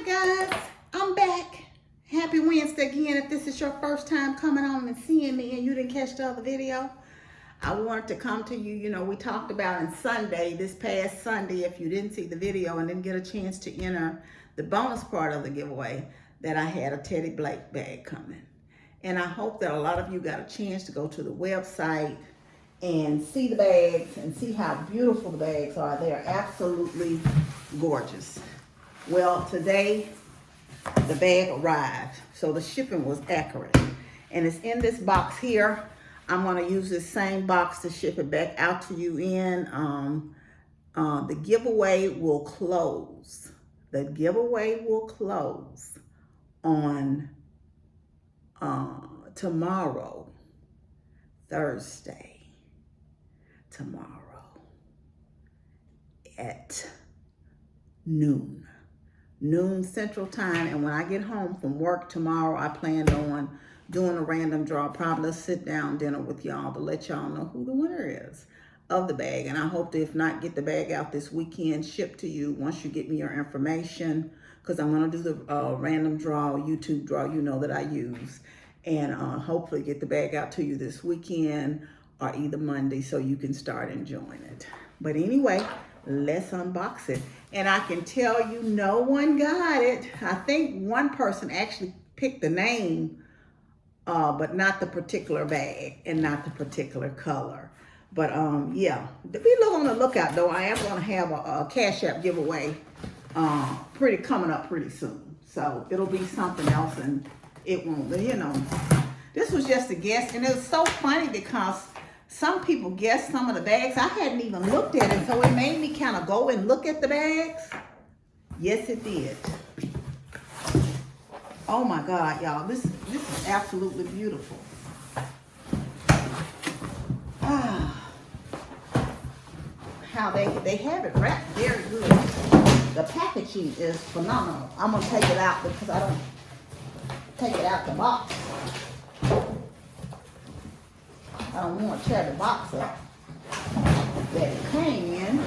Hi guys, I'm back. Happy Wednesday again. If this is your first time coming on and seeing me and you didn't catch the other video, I wanted to come to you. You know, we talked about on Sunday, this past Sunday, if you didn't see the video and didn't get a chance to enter the bonus part of the giveaway, that I had a Teddy Blake bag coming. And I hope that a lot of you got a chance to go to the website and see the bags and see how beautiful the bags are. They are absolutely gorgeous. Well, today the bag arrived, so the shipping was accurate. And it's in this box here. I'm going to use this same box to ship it back out to you in. The giveaway will close. The giveaway will close on tomorrow, Thursday. Tomorrow at noon Central Time. And when I get home from work tomorrow, I plan on doing a random draw, probably a sit down dinner with y'all to let y'all know who the winner is of the bag. And I hope to, if not, get the bag out this weekend, shipped to you once you get me your information, because I'm going to do the random draw, YouTube draw, you know, that I use. And hopefully get the bag out to you this weekend or either Monday so you can start enjoying it. But anyway, let's unbox it. And I can tell you no one got it. I think one person actually picked the name, but not the particular bag and not the particular color. But yeah, be on the lookout though. I am going to have a Cash App giveaway coming up pretty soon. So it'll be something else and it won't, you know. This was just a guess, and it was so funny because some people guessed some of the bags. I hadn't even looked at it, so it made me kind of go and look at the bags. Yes, it did. Oh my God, y'all, this is absolutely beautiful. Ah, how they have it wrapped very good. The packaging is phenomenal. I'm gonna take it out because I don't take it out the box. I don't want to tear the box up that it came in.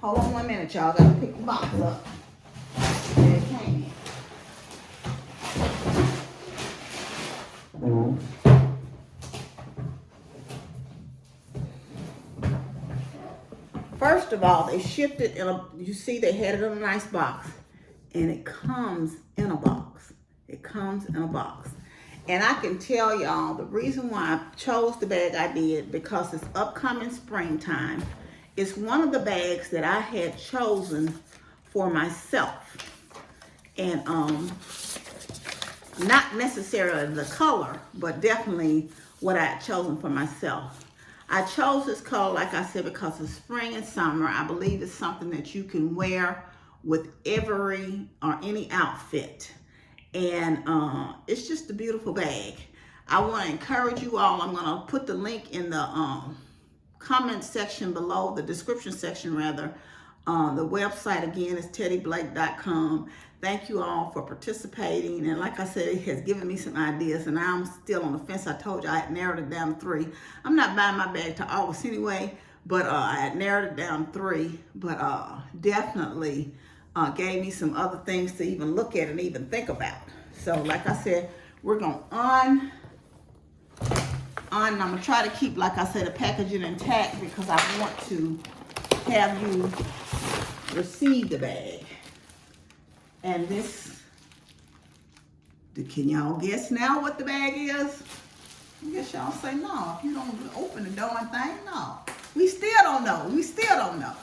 Hold on 1 minute, y'all. Got to pick the box up that it came in. First of all, they shipped it in a, you see they had it in a nice box. And it comes in a box. It comes in a box. And I can tell y'all the reason why I chose the bag I did, because it's upcoming springtime. It's one of the bags that I had chosen for myself. And not necessarily the color, but definitely what I had chosen for myself. I chose this color, like I said, because it's spring and summer. I believe it's something that you can wear with every or any outfit. And it's just a beautiful bag. I want to encourage you all. I'm going to put the link in the comment section below, the description section rather. The website again is teddyblake.com. Thank you all for participating. And like I said, it has given me some ideas, and I'm still on the fence. I told you I had narrowed it down to 3. I'm not buying my bag till August anyway, but I had narrowed it down to 3. But definitely gave me some other things to even look at and even think about. So like I said, we're going I'm going to try to keep, like I said, the packaging intact because I want to have you receive the bag. And this, can y'all guess now what the bag is? I guess y'all say no. If you don't open the darn thing, no. We still don't know. We still don't know.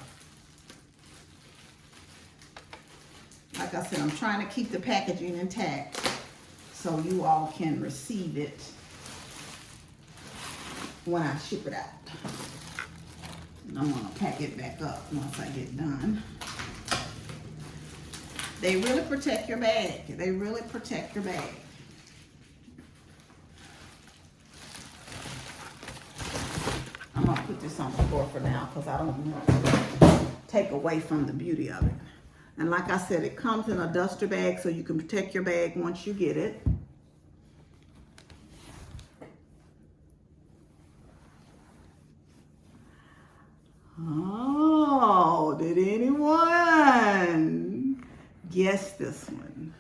Like I said, I'm trying to keep the packaging intact so you all can receive it when I ship it out. And I'm going to pack it back up once I get done. They really protect your bag. They really protect your bag. I'm going to put this on the floor for now because I don't want to take away from the beauty of it. And like I said, it comes in a duster bag so you can protect your bag once you get it. Oh, did anyone Guess this one.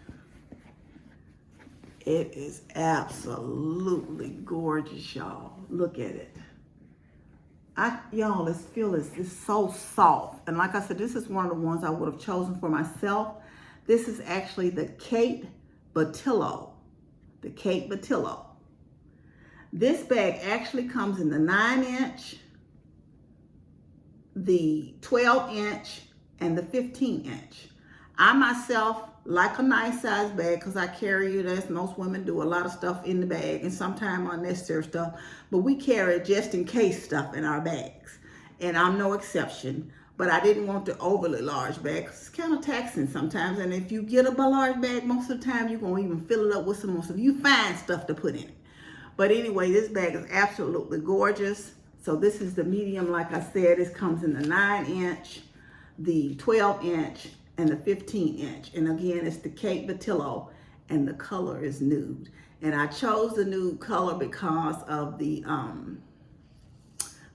It is absolutely gorgeous, y'all. Look at it. Y'all, it's so soft. And like I said, this is one of the ones I would have chosen for myself. This is actually the Kate Batillo. The Kate Batillo. This bag actually comes in the 9-inch, the 12-inch, and the 15-inch. I myself like a nice size bag because I carry it, as most women do, a lot of stuff in the bag and sometimes unnecessary stuff. But we carry just in case stuff in our bags. And I'm no exception. But I didn't want the overly large bag because it's kind of taxing sometimes. And if you get a large bag, most of the time you're going to even fill it up with some more stuff. You find stuff to put in it. But anyway, this bag is absolutely gorgeous. So this is the medium, like I said. This comes in the 9-inch, the 12-inch, and the 15-inch. And again, it's the Kate Batillo, and the color is nude. And I chose the nude color because of the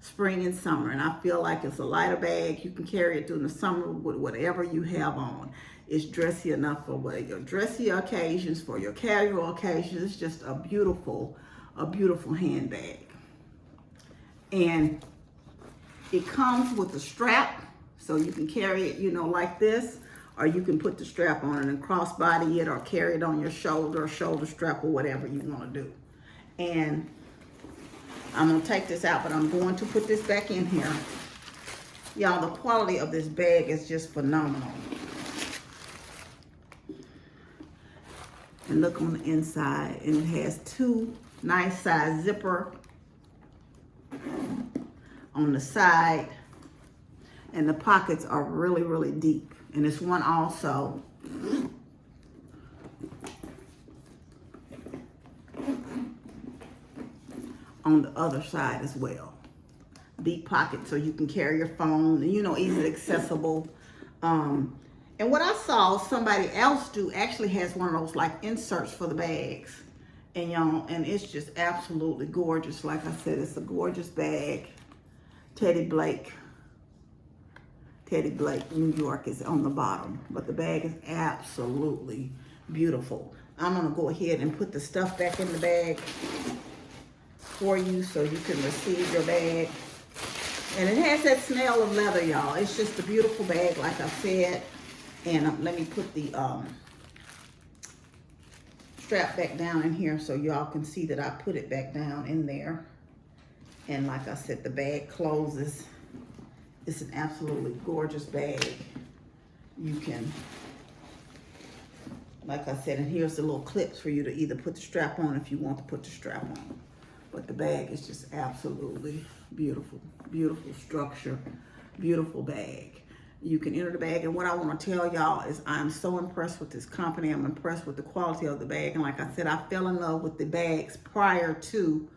spring and summer. And I feel like it's a lighter bag. You can carry it during the summer with whatever you have on. It's dressy enough for your dressy occasions, for your casual occasions. It's just a beautiful handbag. And it comes with a strap, so you can carry it, like this, or you can put the strap on it and crossbody it or carry it on your shoulder or shoulder strap or whatever you want to do. And I'm going to take this out, but I'm going to put this back in here. Y'all, the quality of this bag is just phenomenal. And look on the inside, and it has 2 nice size zipper on the side, and the pockets are really, really deep. And this one also on the other side as well. Deep pocket, so you can carry your phone, and easily accessible. And what I saw somebody else do actually has one of those like inserts for the bags. And and it's just absolutely gorgeous. Like I said, it's a gorgeous bag. Teddy Blake, New York is on the bottom, but the bag is absolutely beautiful. I'm gonna go ahead and put the stuff back in the bag for you so you can receive your bag. And it has that smell of leather, y'all. It's just a beautiful bag, like I said. And let me put the strap back down in here so y'all can see that I put it back down in there. And like I said, the bag closes. It's an absolutely gorgeous bag. You can, like I said, and here's the little clips for you to either put the strap on if you want to put the strap on. But the bag is just absolutely beautiful. Beautiful structure, beautiful bag. You can enter the bag, and what I want to tell y'all is I'm so impressed with this company. I'm impressed with the quality of the bag. And like I said, I fell in love with the bags prior to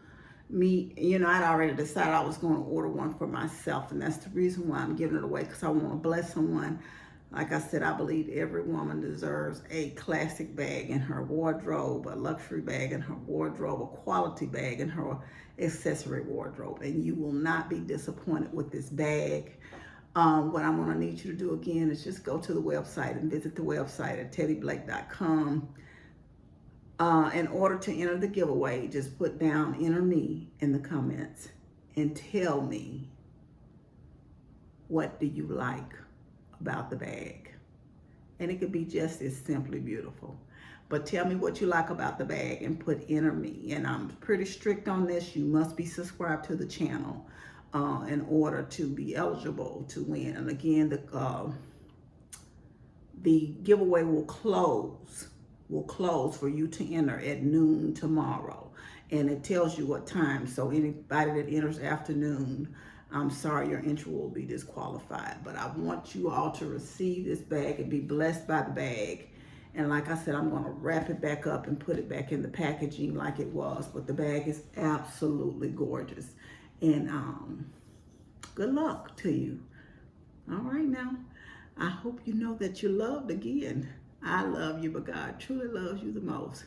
me. I'd already decided I was going to order one for myself, and that's the reason why I'm giving it away, because I want to bless someone. Like I said, I believe every woman deserves a classic bag in her wardrobe, a luxury bag in her wardrobe, a quality bag in her accessory wardrobe, and you will not be disappointed with this bag. What I'm going to need you to do again is just go to the website and visit the website at teddyblake.com. In order to enter the giveaway, just put down "enter me" in the comments and tell me, what do you like about the bag? And it could be just as simply beautiful. But tell me what you like about the bag and put "enter me." And I'm pretty strict on this. You must be subscribed to the channel in order to be eligible to win. And again, the giveaway will close for you to enter at noon tomorrow. And it tells you what time. So anybody that enters afternoon, I'm sorry, your entry will be disqualified. But I want you all to receive this bag and be blessed by the bag. And like I said, I'm going to wrap it back up and put it back in the packaging like it was. But the bag is absolutely gorgeous. And good luck to you. All right now. I hope you know that you're loved again. I love you, but God truly loves you the most.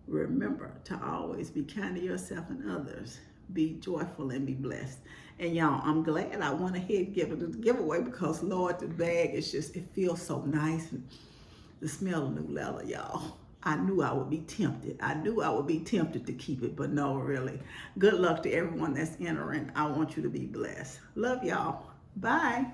Remember to always be kind to yourself and others. Be joyful and be blessed. And y'all, I'm glad I went ahead and give it a giveaway because, Lord, the bag is just, it feels so nice. And the smell of new leather, y'all. I knew I would be tempted. I knew I would be tempted to keep it, but no, really. Good luck to everyone that's entering. I want you to be blessed. Love y'all. Bye.